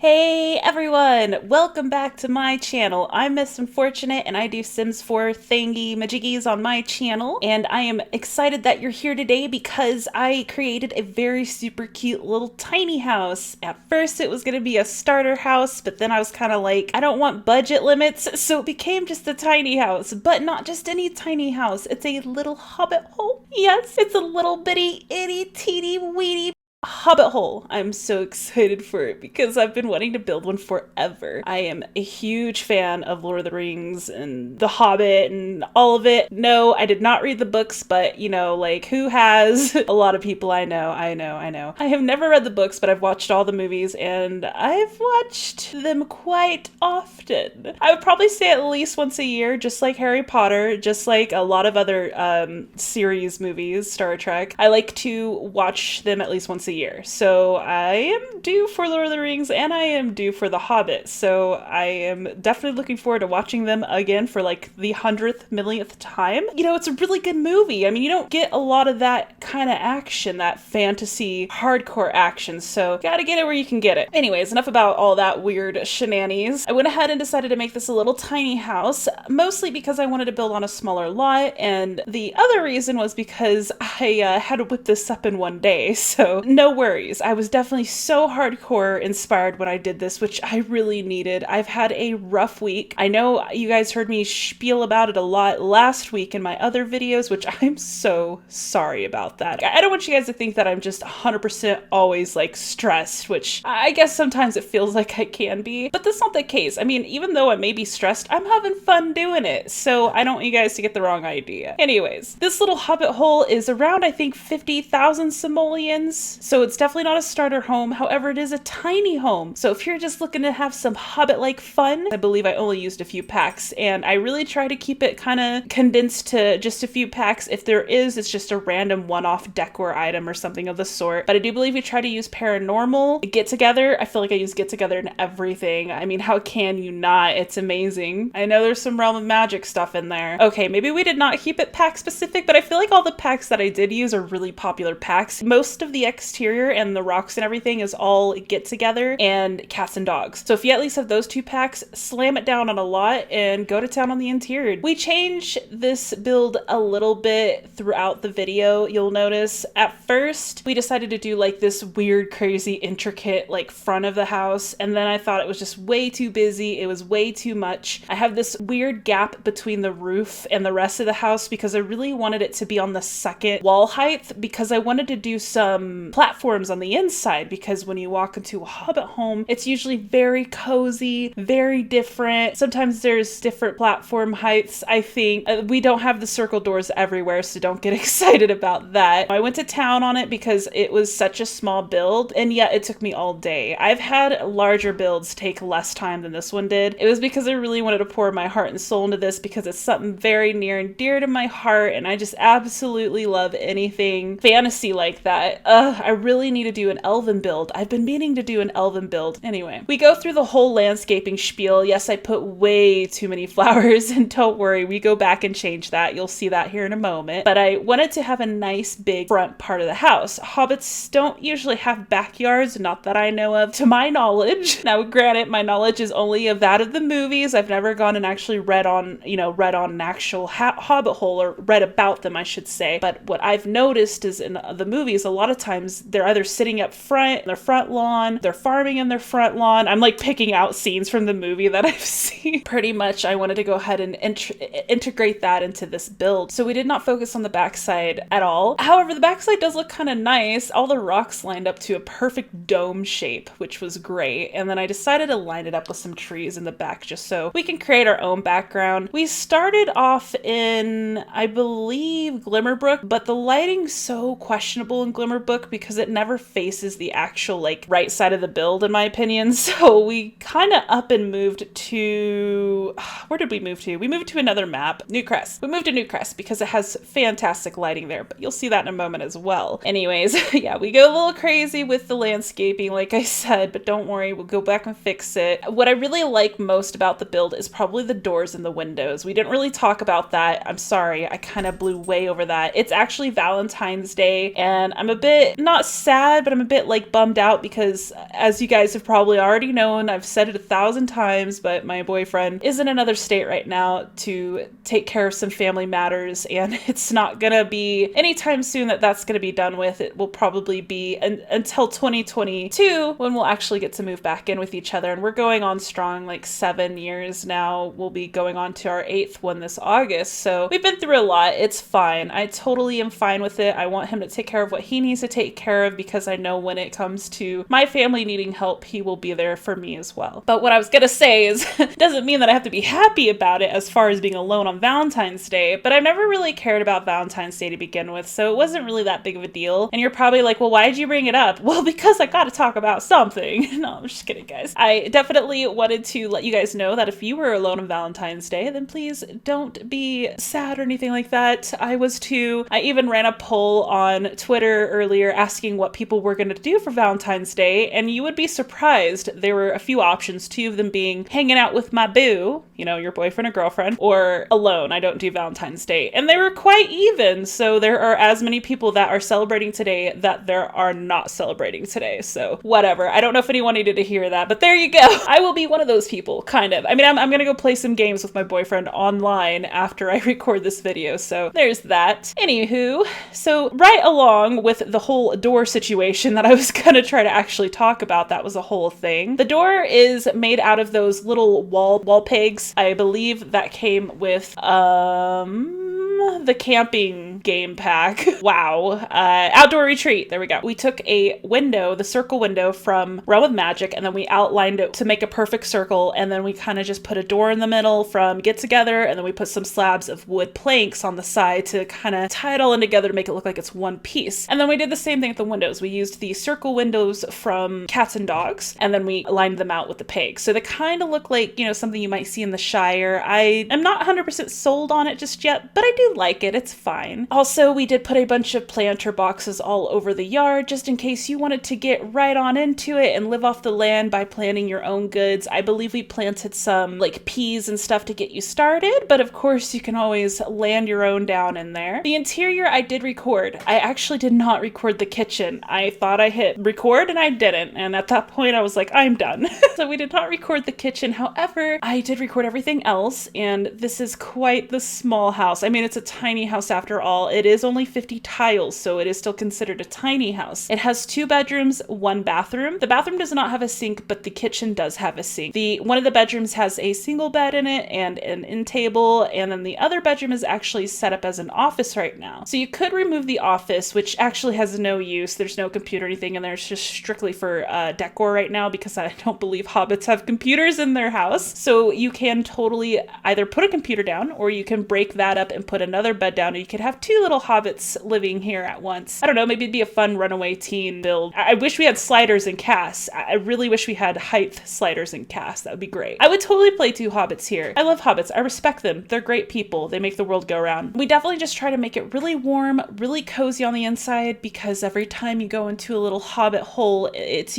Hey everyone! Welcome back to my channel. I'm Miss Unfortunate and I do Sims 4 thingy majiggies on my channel, and I am excited that you're here today because I created a very super cute little tiny house. At first it was going to be a starter house, but then I was kind of like, I don't want budget limits, so it became just a tiny house, but not just any tiny house. It's a little hobbit hole. Yes, it's a little bitty itty teeny weeny Hobbit hole. I'm so excited for it because I've been wanting to build one forever. I am a huge fan of Lord of the Rings and The Hobbit and all of it. No, I did not read the books, but you know, like who has? A lot of people I know. I have never read the books, but I've watched all the movies and I've watched them quite often. I would probably say at least once a year, just like Harry Potter, just like a lot of other series movies, Star Trek. I like to watch them at least once a year. So I am due for Lord of the Rings and I am due for The Hobbit. So I am definitely looking forward to watching them again for like the 100th millionth time. You know, it's a really good movie. I mean, you don't get a lot of that kind of action, that fantasy hardcore action. So gotta get it where you can get it. Anyways, enough about all that weird shenanigans. I went ahead and decided to make this a little tiny house, mostly because I wanted to build on a smaller lot. And the other reason was because I had to whip this up in one day. So no worries. I was definitely so hardcore inspired when I did this, which I really needed. I've had a rough week. I know you guys heard me spiel about it a lot last week in my other videos, which I'm so sorry about that. I don't want you guys to think that I'm just 100% always like stressed, which I guess sometimes it feels like I can be, but that's not the case. I mean, even though I may be stressed, I'm having fun doing it. So I don't want you guys to get the wrong idea. Anyways, this little hobbit hole is around, I think, 50,000 simoleons. So it's definitely not a starter home. However, it is a tiny home. So if you're just looking to have some Hobbit-like fun, I believe I only used a few packs and I really try to keep it kind of condensed to just a few packs. If there is, it's just a random one-off decor item or something of the sort. But I do believe we try to use paranormal, get together. I feel like I use get together in everything. I mean, how can you not? It's amazing. I know there's some Realm of Magic stuff in there. Okay, maybe we did not keep it pack specific, but I feel like all the packs that I did use are really popular packs. Most of the exterior and the rocks and everything is all get together and cats and dogs. So if you at least have those two packs, slam it down on a lot and go to town on the interior. We change this build a little bit throughout the video. You'll notice at first we decided to do like this weird, crazy, intricate like front of the house, and then I thought it was just way too busy. It was way too much. I have this weird gap between the roof and the rest of the house because I really wanted it to be on the second wall height because I wanted to do some platforms on the inside, because when you walk into a hobbit home, it's usually very cozy, very different. Sometimes there's different platform heights. I think we don't have the circle doors everywhere, so don't get excited about that. I went to town on it because it was such a small build, and yet it took me all day. I've had larger builds take less time than this one did. It was because I really wanted to pour my heart and soul into this because it's something very near and dear to my heart, and I just absolutely love anything fantasy like that. I really need to do an elven build. I've been meaning to do an elven build. Anyway, we go through the whole landscaping spiel. Yes, I put way too many flowers, and don't worry, we go back and change that. You'll see that here in a moment. But I wanted to have a nice big front part of the house. Hobbits don't usually have backyards, not that I know of, to my knowledge. Now, granted, my knowledge is only of that of the movies. I've never gone and actually read on an actual hobbit hole, or read about them, I should say. But what I've noticed is in the movies, a lot of times they're either sitting up front in their front lawn, they're farming in their front lawn. I'm like picking out scenes from the movie that I've seen. Pretty much I wanted to go ahead and integrate that into this build. So we did not focus on the backside at all. However, the backside does look kind of nice. All the rocks lined up to a perfect dome shape, which was great. And then I decided to line it up with some trees in the back just so we can create our own background. We started off in, I believe, Glimmerbrook, but the lighting's so questionable in Glimmerbrook because it never faces the actual like right side of the build, in my opinion. So we kind of up and moved to, where did we move to? We moved to another map, Newcrest. We moved to Newcrest because it has fantastic lighting there, but you'll see that in a moment as well. Anyways, yeah, we go a little crazy with the landscaping, like I said, but don't worry, we'll go back and fix it. What I really like most about the build is probably the doors and the windows. We didn't really talk about that. I'm sorry, I kind of blew way over that. It's actually Valentine's Day, and I'm a bit not sad, but I'm a bit like bummed out because, as you guys have probably already known, I've said it 1,000 times, but my boyfriend is in another state right now to take care of some family matters, and it's not gonna be anytime soon that that's gonna be done with. It will probably be until 2022 when we'll actually get to move back in with each other, and we're going on strong, like 7 years now. We'll be going on to our 8th one this August, so we've been through a lot. It's fine. I totally am fine with it. I want him to take care of what he needs to take care of because I know when it comes to my family needing help, he will be there for me as well. But what I was gonna say is, it doesn't mean that I have to be happy about it as far as being alone on Valentine's Day, but I've never really cared about Valentine's Day to begin with, so it wasn't really that big of a deal. And you're probably like, well, why did you bring it up? Well, because I gotta talk about something. No, I'm just kidding, guys. I definitely wanted to let you guys know that if you were alone on Valentine's Day, then please don't be sad or anything like that. I was too. I even ran a poll on Twitter earlier asking what people were gonna do for Valentine's Day, and you would be surprised. There were a few options, 2 of them being hanging out with my boo, you know, your boyfriend or girlfriend, or alone. I don't do Valentine's Day. And they were quite even. So there are as many people that are celebrating today that there are not celebrating today. So whatever. I don't know if anyone needed to hear that, but there you go. I will be one of those people, kind of. I mean, I'm gonna go play some games with my boyfriend online after I record this video. So there's that. Anywho, so right along with the whole door situation that I was gonna try to actually talk about, that was a whole thing. The door is made out of those little wall pegs. I believe that came with the camping game pack. Wow. Outdoor retreat. There we go. We took a window, the circle window from Realm of Magic, and then we outlined it to make a perfect circle, and then we kind of just put a door in the middle from Get Together, and then we put some slabs of wood planks on the side to kind of tie it all in together to make it look like it's one piece. And then we did the same thing with the windows. We used the circle windows from Cats and Dogs, and then we lined them out with the pegs. So they kind of look like, you know, something you might see in the Shire. I am not 100% sold on it just yet, but I do like it. It's fine. Also, we did put a bunch of planter boxes all over the yard just in case you wanted to get right on into it and live off the land by planting your own goods. I believe we planted some like peas and stuff to get you started, but of course you can always land your own down in there. The interior I did record. I actually did not record the kitchen. I thought I hit record and I didn't, and at that point I was like, I'm done. So we did not record the kitchen. However, I did record everything else, and this is quite the small house. I mean, it's a tiny house after all. It is only 50 tiles, so it is still considered a tiny house. It has 2 bedrooms, 1 bathroom. The bathroom does not have a sink, but the kitchen does have a sink. One of the bedrooms has a single bed in it and an end table, and then the other bedroom is actually set up as an office right now. So you could remove the office, which actually has no use. There's no computer or anything in there. It's just strictly for decor right now because I don't believe hobbits have computers in their house. So you can totally either put a computer down or you can break that up and put another bed down, and you could have 2 little hobbits living here at once. I don't know, maybe it'd be a fun runaway teen build. I wish we had sliders and casts. I really wish we had height sliders and casts. That would be great. I would totally play 2 hobbits here. I love hobbits. I respect them. They're great people. They make the world go round. We definitely just try to make it really warm, really cozy on the inside, because every time you go into a little hobbit hole, it's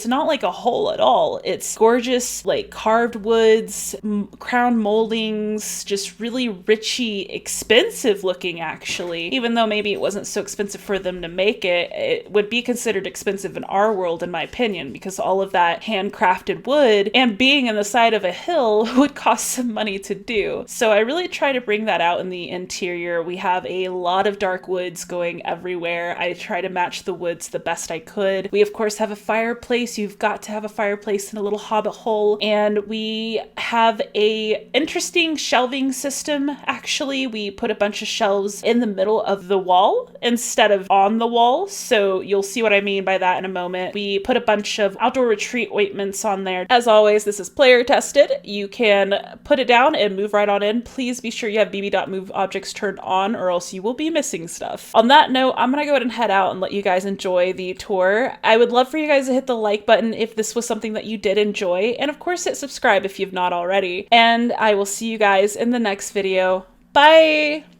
not like a hole at all. It's gorgeous, like carved woods, crown moldings, just really richy, expensive looking actually. Even though maybe it wasn't so expensive for them to make it, it would be considered expensive in our world in my opinion, because all of that handcrafted wood and being in the side of a hill would cost some money to do. So I really try to bring that out in the interior. We have a lot of dark woods going everywhere. I try to match the woods the best I could. We of course have a fireplace. You've got to have a fireplace in a little hobbit hole, and we have a interesting shelving system. Actually, we put a bunch of shelves in the middle of the wall instead of on the wall, so you'll see what I mean by that in a moment. We put a bunch of outdoor retreat ointments on there. As always, this is player tested. You can put it down and move right on in. Please be sure you have BB.Moveobjects turned on, or else you will be missing stuff. On that note, I'm gonna go ahead and head out and let you guys enjoy the tour. I would love for you guys to hit the like button if this was something that you did enjoy, and of course hit subscribe if you've not already. And I will see you guys in the next video. Bye!